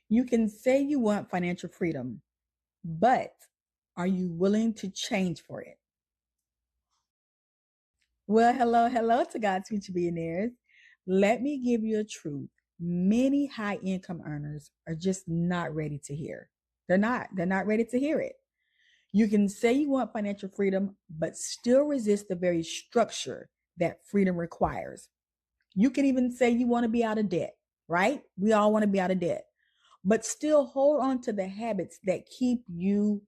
You can say you want financial freedom, but are you willing to change for it? Well, hello to God's future billionaires. Let me give you a truth. Many high income earners are just not ready to hear. They're not ready to hear it. You can say you want financial freedom, but still resist the very structure that freedom requires. You can even say you want to be out of debt, right? We all want to be out of debt, but still hold on to the habits that keep you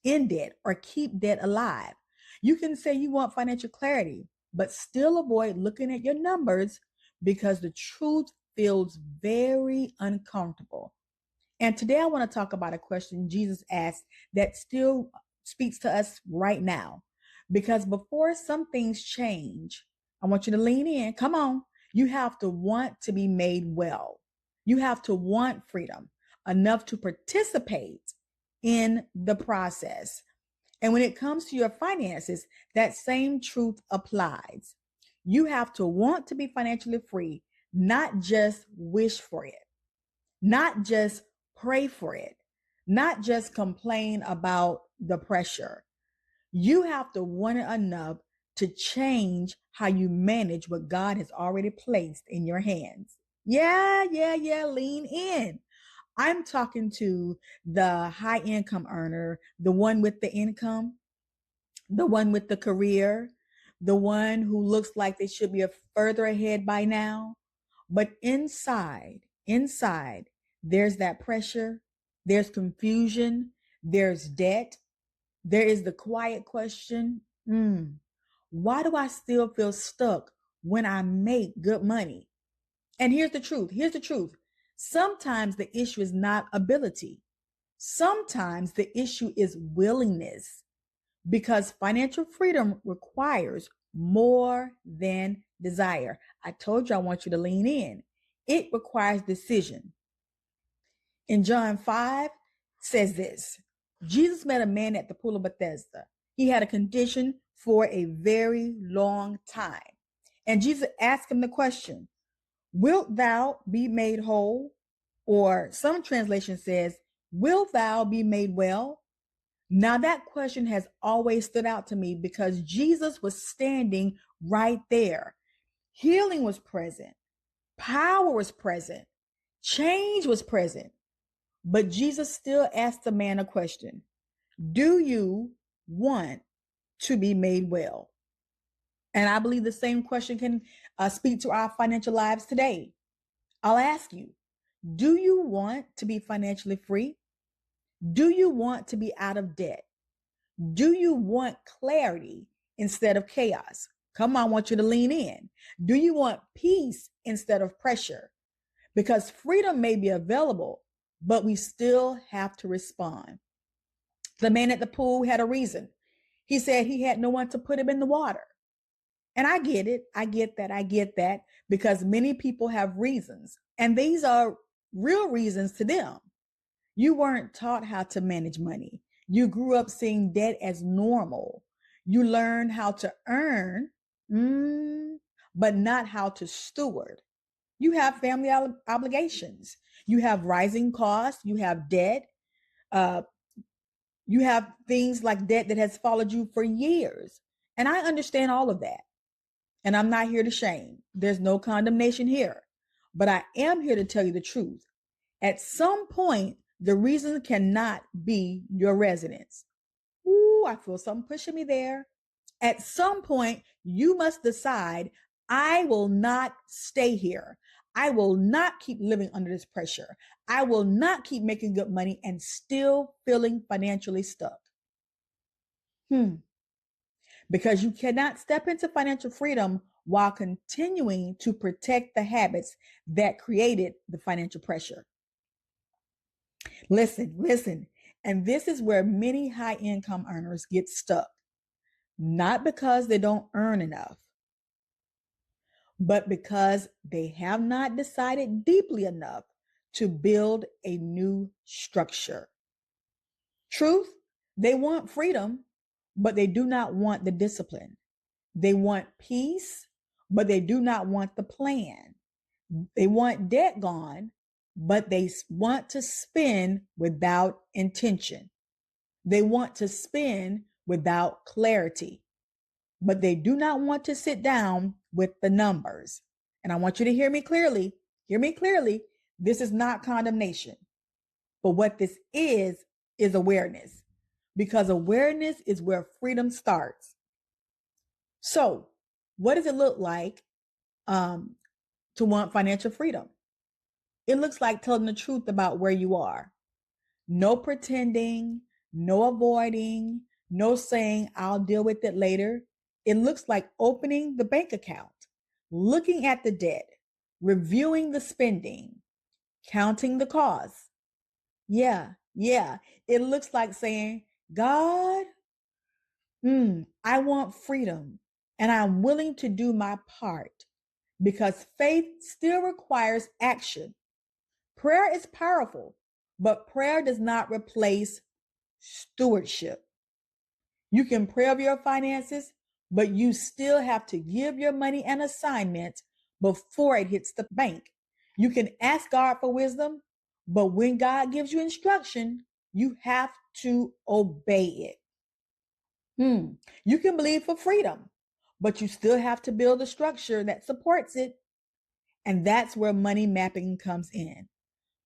in debt or keep debt alive. You can say you want financial clarity, but still avoid looking at your numbers because the truth feels very uncomfortable. And today I want to talk about a question Jesus asked that still speaks to us right now. Because before some things change, I want you to lean in. Come on. You have to want to be made well. You have to want freedom enough to participate in the process. And when it comes to your finances, that same truth applies. You have to want to be financially free, not just wish for it, not just pray for it, not just complain about the pressure. You have to want it enough to change how you manage what God has already placed in your hands. Yeah. Lean in. I'm talking to the high income earner, the one with the income, the one with the career, the one who looks like they should be a further ahead by now. But inside, there's that pressure, there's confusion, there's debt, there is the quiet question. Why do I still feel stuck when I make good money? And here's the truth. Sometimes the issue is not ability. Sometimes the issue is willingness, because financial freedom requires more than desire. I told you I want you to lean in. It requires decision. In John 5 says this: Jesus met a man at the pool of Bethesda. He had a condition for a very long time. And Jesus asked him the question, wilt thou be made whole? Or some translation says, wilt thou be made well? Now that question has always stood out to me because Jesus was standing right there. Healing was present. Power was present. Change was present. But Jesus still asked the man a question. Do you want to be made well? And I believe the same question can speak to our financial lives today. I'll ask you, do you want to be financially free? Do you want to be out of debt? Do you want clarity instead of chaos? Come on, I want you to lean in. Do you want peace instead of pressure? Because freedom may be available, but we still have to respond. The man at the pool had a reason. He said he had no one to put him in the water. And I get it. I get that because many people have reasons, and these are real reasons to them. You weren't taught how to manage money. You grew up seeing debt as normal. You learned how to earn, but not how to steward. You have family obligations. You have rising costs. You have debt. You have things like debt that has followed you for years. And I understand all of that. And I'm not here to shame. There's no condemnation here. But I am here to tell you the truth. At some point, the reason cannot be your residence. Ooh, I feel something pushing me there. At some point, you must decide, I will not stay here. I will not keep living under this pressure. I will not keep making good money and still feeling financially stuck. Because you cannot step into financial freedom while continuing to protect the habits that created the financial pressure. Listen. And this is where many high income earners get stuck. Not because they don't earn enough, but because they have not decided deeply enough to build a new structure. Truth, they want freedom, but they do not want the discipline. They want peace, but they do not want the plan. They want debt gone, but they want to spend without intention. They want to spend without clarity, but they do not want to sit down with the numbers. And I want you to hear me clearly. Hear me clearly. This is not condemnation, but what this is awareness, because awareness is where freedom starts. So, what does it look like to want financial freedom? It looks like telling the truth about where you are. No pretending, no avoiding, no saying, I'll deal with it later. It looks like opening the bank account, looking at the debt, reviewing the spending, counting the costs. Yeah. It looks like saying, God, I want freedom and I'm willing to do my part, because faith still requires action. Prayer is powerful, but prayer does not replace stewardship. You can pray over your finances, but you still have to give your money an assignment before it hits the bank. You can ask God for wisdom, but when God gives you instruction, you have to obey it. You can believe for freedom, but you still have to build a structure that supports it. And that's where money mapping comes in.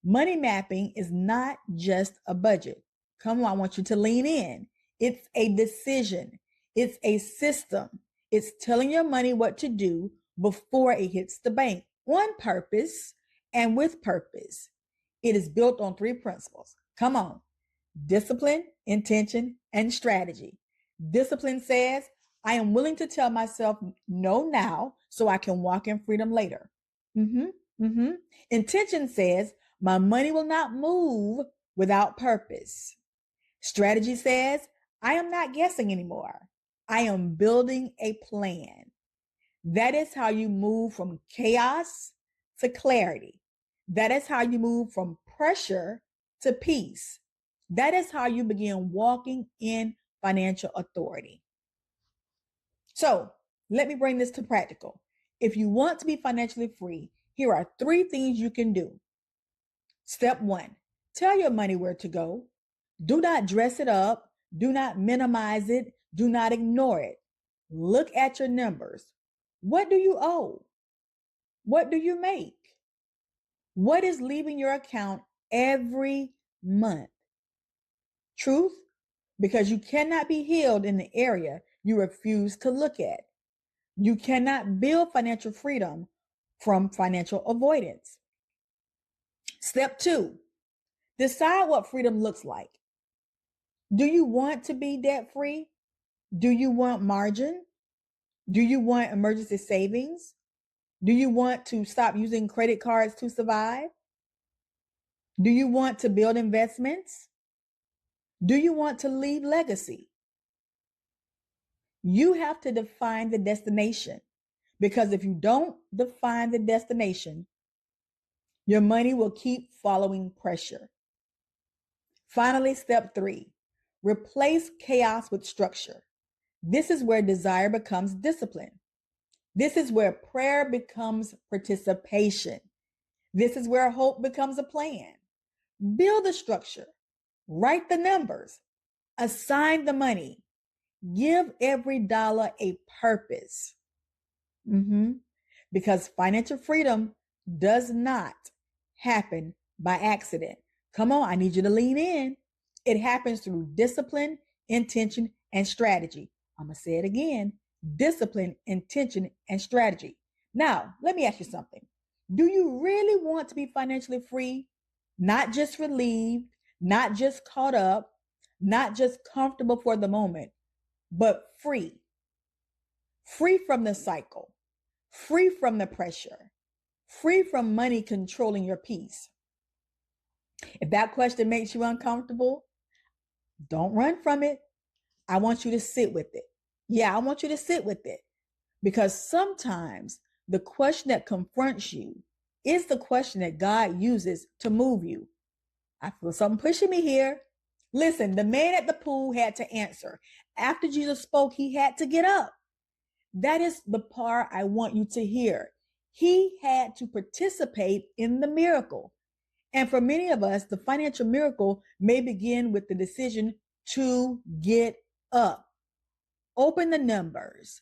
Money mapping is not just a budget. Come on, I want you to lean in. It's a decision. It's a system. It's telling your money what to do before it hits the bank, on purpose and with purpose. It is built on 3 principles. Come on. Discipline, intention, and strategy. Discipline says, I am willing to tell myself no now so I can walk in freedom later. Intention says, my money will not move without purpose. Strategy says, I am not guessing anymore. I am building a plan. That is how you move from chaos to clarity. That is how you move from pressure to peace. That is how you begin walking in financial authority. So let me bring this to practical. If you want to be financially free, here are 3 things you can do. Step 1, tell your money where to go. Do not dress it up. Do not minimize it. Do not ignore it. Look at your numbers. What do you owe? What do you make? What is leaving your account every month? Truth, because you cannot be healed in the area you refuse to look at. You cannot build financial freedom from financial avoidance. Step 2, decide what freedom looks like. Do you want to be debt-free? Do you want margin? Do you want emergency savings? Do you want to stop using credit cards to survive? Do you want to build investments? Do you want to leave legacy? You have to define the destination, because if you don't define the destination, your money will keep following pressure. Finally, step 3, replace chaos with structure. This is where desire becomes discipline. This is where prayer becomes participation. This is where hope becomes a plan. Build a structure, write the numbers, assign the money, give every dollar a purpose. Because financial freedom does not happen by accident. Come on, I need you to lean in. It happens through discipline, intention, and strategy. I'm going to say it again. Discipline, intention, and strategy. Now, let me ask you something. Do you really want to be financially free? Not just relieved, not just caught up, not just comfortable for the moment, but free. Free from the cycle, free from the pressure, free from money controlling your peace. If that question makes you uncomfortable, don't run from it. I want you to sit with it. Yeah, I want you to sit with it, because sometimes the question that confronts you is the question that God uses to move you. I feel something pushing me here. Listen, the man at the pool had to answer. After Jesus spoke, he had to get up. That is the part I want you to hear. He had to participate in the miracle. And for many of us, the financial miracle may begin with the decision to get up. Open the numbers,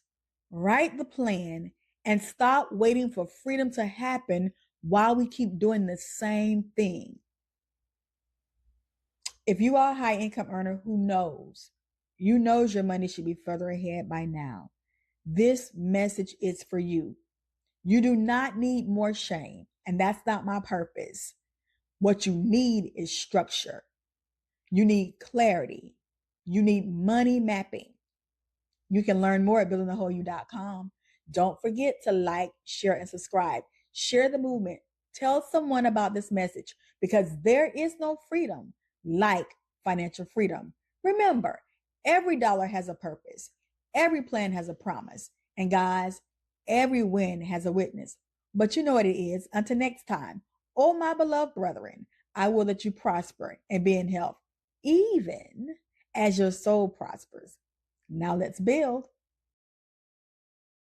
write the plan, and stop waiting for freedom to happen while we keep doing the same thing. If you are a high income earner, who knows? You knows your money should be further ahead by now. This message is for you. You do not need more shame, and that's not my purpose. What you need is structure. You need clarity. You need money mapping. You can learn more at buildingthewholeyou.com. Don't forget to like, share, and subscribe. Share the movement. Tell someone about this message because there is no freedom like financial freedom. Remember, every dollar has a purpose. Every plan has a promise. And guys, every win has a witness. But you know what it is. Until next time, oh my beloved brethren, I will let you prosper and be in health, even as your soul prospers. Now let's build.